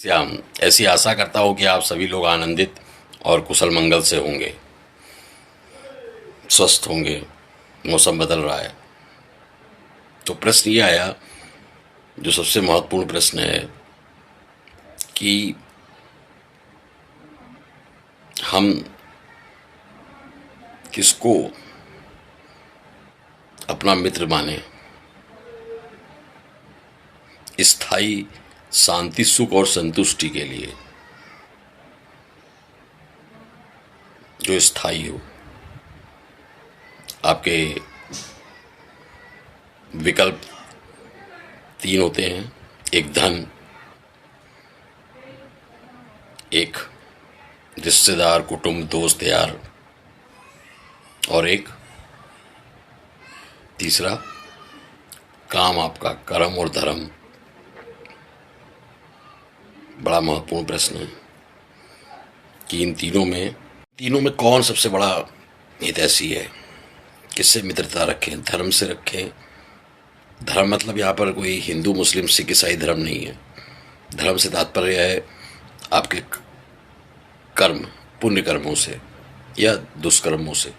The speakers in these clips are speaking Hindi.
श्याम, ऐसी आशा करता हूँ कि आप सभी लोग आनंदित और कुशल मंगल से होंगे, स्वस्थ होंगे। मौसम बदल रहा है तो प्रश्न ये आया, जो सबसे महत्वपूर्ण प्रश्न है कि हम किसको अपना मित्र माने, स्थायी शांति, सुख और संतुष्टि के लिए, जो स्थायी हो। आपके विकल्प तीन होते हैं: एक धन, एक रिश्तेदार, कुटुंब, दोस्त, यार, और एक तीसरा काम, आपका कर्म और धर्म। बड़ा महत्वपूर्ण प्रश्न है कि इन तीनों में कौन सबसे बड़ा हितैषी है। किससे मित्रता रखें? धर्म से रखें। धर्म मतलब यहाँ पर कोई हिंदू, मुस्लिम, सिख, ईसाई धर्म नहीं है। धर्म से तात्पर्य है आपके कर्म, पुण्य कर्मों से या दुष्कर्मों से।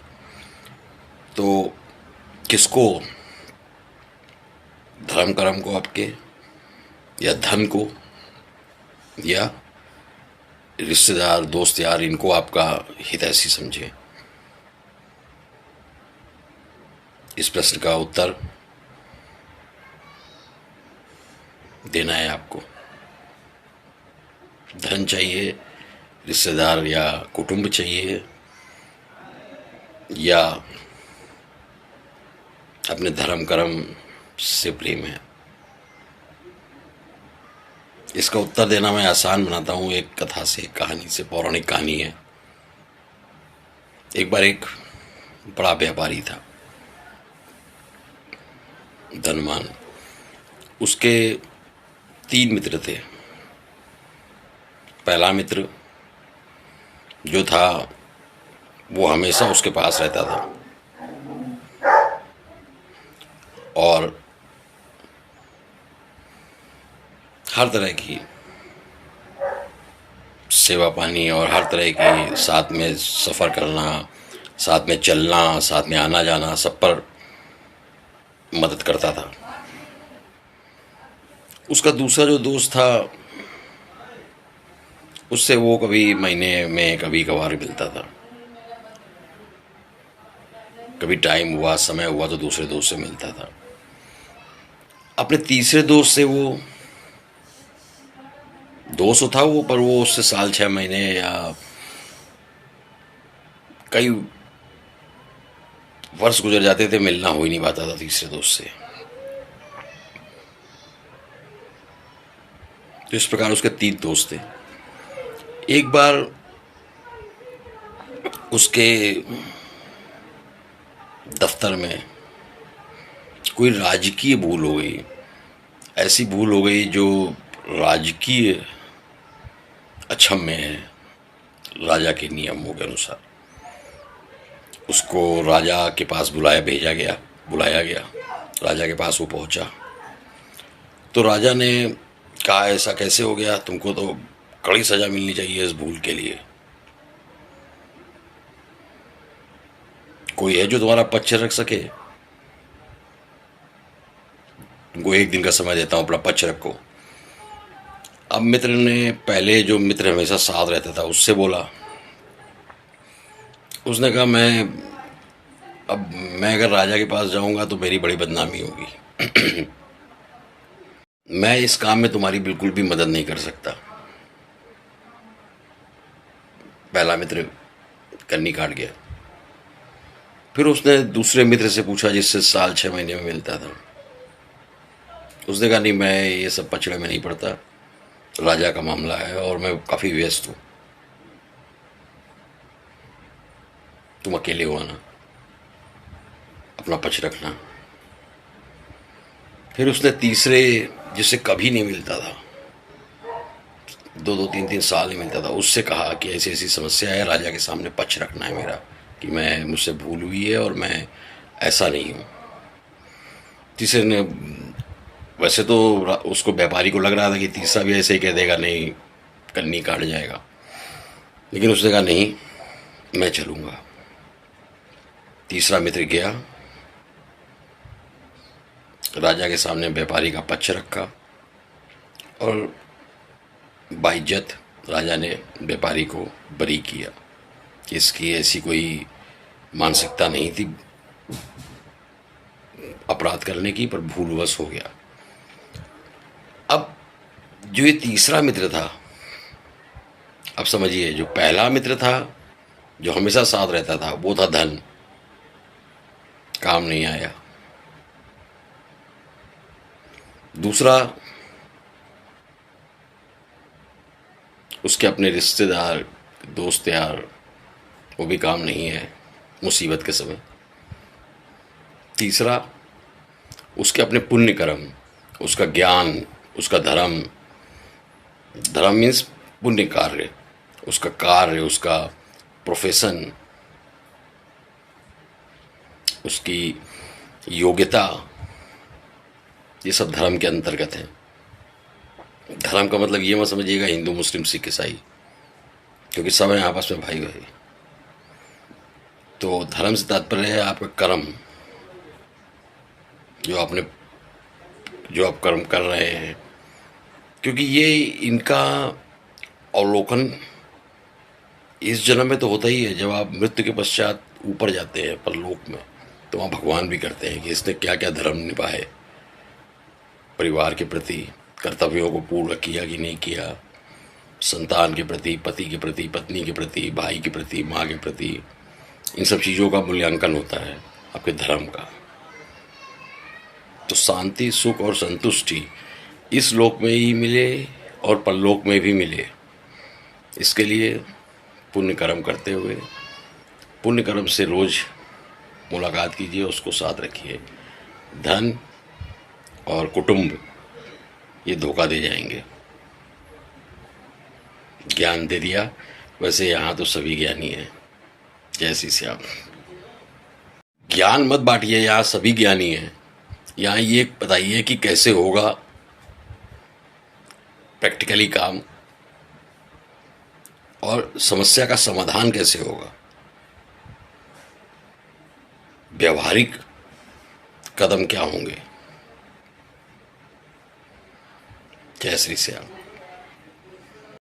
तो किसको, धर्म कर्म को आपके, या धन को, या रिश्तेदार, दोस्त, यार, इनको आपका हितैषी समझे? इस प्रश्न का उत्तर देना है आपको। धन चाहिए, रिश्तेदार या कुटुंब चाहिए, या अपने धर्म कर्म से प्रेम है? इसका उत्तर देना मैं आसान बनाता हूँ एक कथा से, एक कहानी से। पौराणिक कहानी है। एक बार एक बड़ा व्यापारी था, धनवान। उसके तीन मित्र थे। पहला मित्र जो था वो हमेशा उसके पास रहता था और हर तरह की सेवा पानी और हर तरह की, साथ में सफ़र करना, साथ में चलना, साथ में आना जाना, सब पर मदद करता था। उसका दूसरा जो दोस्त था, उससे वो कभी महीने में कभी कभार मिलता था। कभी टाइम हुआ, समय हुआ तो दूसरे दोस्त से मिलता था। अपने तीसरे दोस्त से वो दोस्त था वो, पर वो उससे साल 6 महीने या कई वर्ष गुजर जाते थे, मिलना हो ही नहीं पाता था तीसरे दोस्त से। तो इस प्रकार उसके 3 दोस्त थे। एक बार उसके दफ्तर में कोई राजकीय भूल हो गई। ऐसी भूल हो गई जो राजकीय अक्षम्य है, राजा के नियमों के अनुसार। उसको राजा के पास बुलाया गया। राजा के पास वो पहुंचा तो राजा ने कहा, ऐसा कैसे हो गया? तुमको तो कड़ी सजा मिलनी चाहिए इस भूल के लिए। कोई है जो तुम्हारा पक्ष रख सके? तुमको 1 दिन का समय देता हूं, अपना पक्ष रखो। अब मित्र ने, पहले जो मित्र हमेशा साथ रहता था, उससे बोला। उसने कहा, मैं अगर राजा के पास जाऊंगा तो मेरी बड़ी बदनामी होगी। मैं इस काम में तुम्हारी बिल्कुल भी मदद नहीं कर सकता। पहला मित्र कन्नी काट गया। फिर उसने दूसरे मित्र से पूछा, जिससे साल 6 महीने में मिलता था। उसने कहा, नहीं, मैं ये सब पचड़े में नहीं पड़ता, राजा का मामला है और मैं काफ़ी व्यस्त हूँ, तुम अकेले हो ना, अपना पक्ष रखना। फिर उसने तीसरे, जिससे कभी नहीं मिलता था, 2-2, 3-3 साल नहीं मिलता था, उससे कहा कि ऐसी ऐसी समस्या है, राजा के सामने पक्ष रखना है मेरा, कि मुझसे भूल हुई है और मैं ऐसा नहीं हूँ। तीसरे ने, वैसे तो उसको, व्यापारी को लग रहा था कि तीसरा भी ऐसे ही कह देगा, नहीं कन्नी काट जाएगा। लेकिन उसने कहा नहीं, मैं चलूंगा। तीसरा मित्र गया, राजा के सामने व्यापारी का पक्ष रखा और बाइज्जत राजा ने व्यापारी को बरी किया कि इसकी ऐसी कोई मानसिकता नहीं थी अपराध करने की, पर भूलवश हो गया। अब जो ये तीसरा मित्र था, अब समझिए, जो पहला मित्र था जो हमेशा साथ रहता था वो था धन, काम नहीं आया। दूसरा, उसके अपने रिश्तेदार, दोस्त यार, वो भी काम नहीं है मुसीबत के समय। तीसरा, उसके अपने पुण्य कर्म, उसका ज्ञान, उसका धर्म, धर्म मीन्स पुण्य कार्य, उसका कार्य, उसका प्रोफेशन, उसकी योग्यता, ये सब धर्म के अंतर्गत है। धर्म का मतलब ये मत समझिएगा हिंदू मुस्लिम सिख ईसाई, क्योंकि सब हैं आपस में भाई भाई। तो धर्म से तात्पर्य है आपका कर्म, जो आप कर्म कर रहे हैं, क्योंकि ये इनका अवलोकन इस जन्म में तो होता ही है। जब आप मृत्यु के पश्चात ऊपर जाते हैं परलोक में, तो वहाँ भगवान भी करते हैं कि इसने क्या क्या धर्म निभाए, परिवार के प्रति कर्तव्यों को पूर्ण किया कि नहीं किया, संतान के प्रति, पति के प्रति, पत्नी के प्रति, भाई के प्रति, माँ के प्रति, इन सब चीज़ों का मूल्यांकन होता है आपके धर्म का। तो शांति, सुख और संतुष्टि इस लोक में ही मिले और परलोक में भी मिले, इसके लिए पुण्य कर्म करते हुए, पुण्य कर्म से रोज मुलाकात कीजिए, उसको साथ रखिए। धन और कुटुंब ये धोखा दे जाएंगे। ज्ञान दे दिया, वैसे यहाँ तो सभी ज्ञानी हैं। जय श्री श्याम। ज्ञान मत बांटिए, यहाँ सभी ज्ञानी हैं। यहाँ ये बताइए कि कैसे होगा प्रैक्टिकली काम, और समस्या का समाधान कैसे होगा, व्यवहारिक कदम क्या होंगे। जय श्री श्याम।